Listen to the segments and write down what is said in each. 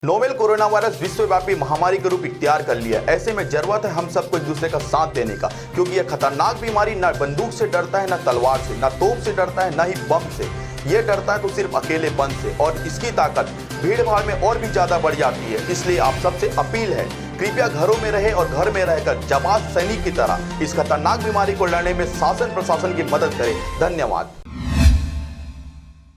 Novel corona virus विश्वव्यापी महामारी का रूप इख्तियार कर लिया। ऐसे में जरूरत है हम सबको एक दूसरे का साथ देने का, क्योंकि यह खतरनाक बीमारी न बंदूक से डरता है, न तलवार से, न तोप से डरता है, न ही बम से। ये डरता है तो सिर्फ अकेलेपन से, और इसकी ताकत भीड़ भाड़ में और भी ज्यादा बढ़ जाती है। इसलिए आप सबसे अपील है, कृपया घरों में रहे और घर में रहकर जाबाज सैनिक की तरह इस खतरनाक बीमारी को लड़ने में शासन प्रशासन की मदद करें। धन्यवाद।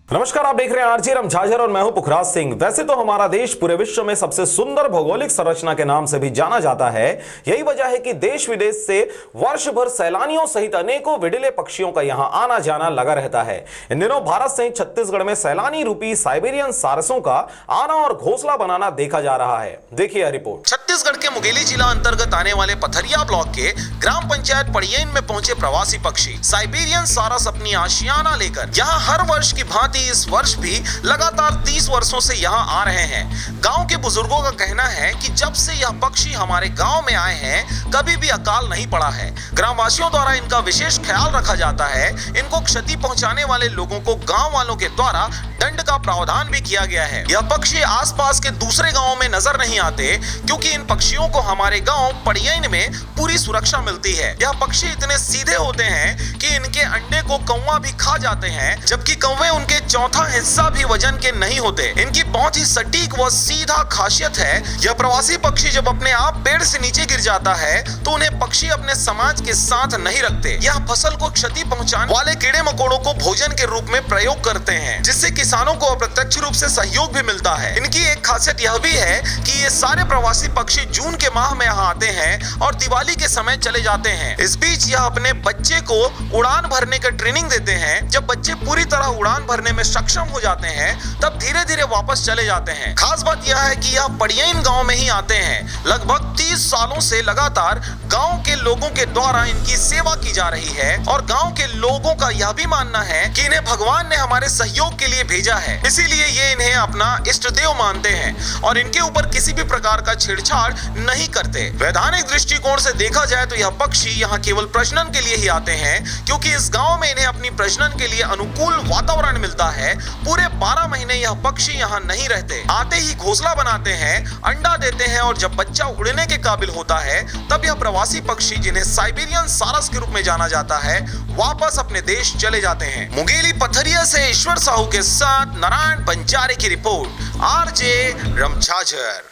नमस्कार, आप देख रहे हैं आरजे रमझाझर और मैं हूं पुखराज सिंह। वैसे तो हमारा देश पूरे विश्व में सबसे सुंदर भौगोलिक संरचना के नाम से भी जाना जाता है। यही वजह है कि देश विदेश से वर्ष भर सैलानियों सहित अनेकों विडिले पक्षियों का यहां आना जाना लगा रहता है। इन दिनों भारत सहित छत्तीसगढ़ में सैलानी रूपी साइबेरियन सारसों का आना और घोंसला बनाना देखा जा रहा है। देखिए रिपोर्ट। छत्तीसगढ़ के मुंगेली जिला अंतर्गत आने वाले पथरिया ब्लॉक के ग्राम पंचायत पड़ियन में पहुंचे प्रवासी पक्षी साइबेरियन सारस अपनी आशियाना लेकर यहां हर वर्ष की भांति इस वर्ष भी लगातार 30 वर्षों से यहां आ रहे हैं। गांव के बुजुर्गों का कहना है कि जब से यह पक्षी हमारे गांव में आए हैं कभी भी अकाल नहीं पड़ा है। ग्रामवासियों द्वारा इनका विशेष ख्याल रखा जाता है। इनको क्षति पहुंचाने वाले लोगों को गांव वालों के द्वारा दंड का प्रावधान भी किया गया है। यह पक्षी आसपास के दूसरे गांवों में नजर नहीं आते, क्योंकि इन पक्षियों को हमारे गांव पड़ियन में पूरी सुरक्षा मिलती है। यह पक्षी इतने सीधे होते हैं कि इनके अंडे को कौवा भी खा जाते हैं, जबकि कौवे उनके चौथा हिस्सा भी वजन के नहीं होते। इनकी बहुत ही सटीक व सीधा खासियत है। यह प्रवासी पक्षी जब अपने आप पेड़ से नीचे गिर जाता है तो उन्हें पक्षी अपने समाज के साथ नहीं रखते। यह फसल को क्षति पहुंचाने वाले कीड़े मकोड़ों को भोजन के रूप में प्रयोग करते हैं, जिससे किसानों को अप्रत्यक्ष रूप से सहयोग भी मिलता है। इनकी एक खासियत यह भी है कि ये सारे प्रवासी पक्षी जून के माह में यहाँ आते हैं और दिवाली के समय चले जाते हैं। इस बीच यह अपने बच्चे को उड़ान भरने का ट्रेनिंग देते हैं। जब बच्चे पूरी तरह उड़ान भरने में सक्षम हो जाते हैं तब धीरे धीरे वापस चले जाते हैं। खास बात यह है कि यह पड़ियन गांव में ही आते हैं। लगभग 30 सालों से लगातार गांव के लोगों के द्वारा इनकी सेवा की जा रही है, और गांव के लोगों का यह भी मानना है कि इन्हें भगवान ने हमारे सहयोग के लिए भेजा है, इसीलिए ये इन्हें अपना इष्ट देव मानते हैं और इनके ऊपर किसी भी प्रकार का छेड़छाड़ नहीं करते। वैधानिक दृष्टिकोण से देखा जाए तो यह पक्षी यहाँ केवल प्रजनन के लिए ही आते हैं, क्योंकि इस गांव में इन्हें अपनी प्रजनन के लिए अनुकूल वातावरण मिलता है। पूरे 12 महीने यह पक्षी यहाँ नहीं रहते। आते ही घोंसला बनाते हैं, अंडा देते हैं, और जब बच्चा उड़ने के काबिल होता है तब यह प्रवासी पक्षी, जिन्हें साइबेरियन सारस के रूप में जाना जाता है, वापस अपने देश चले जाते हैं। मुंगेली पथरिया से ईश्वर साहू के साथ नारायण बंजारे की रिपोर्ट, आरजे रमझाझर।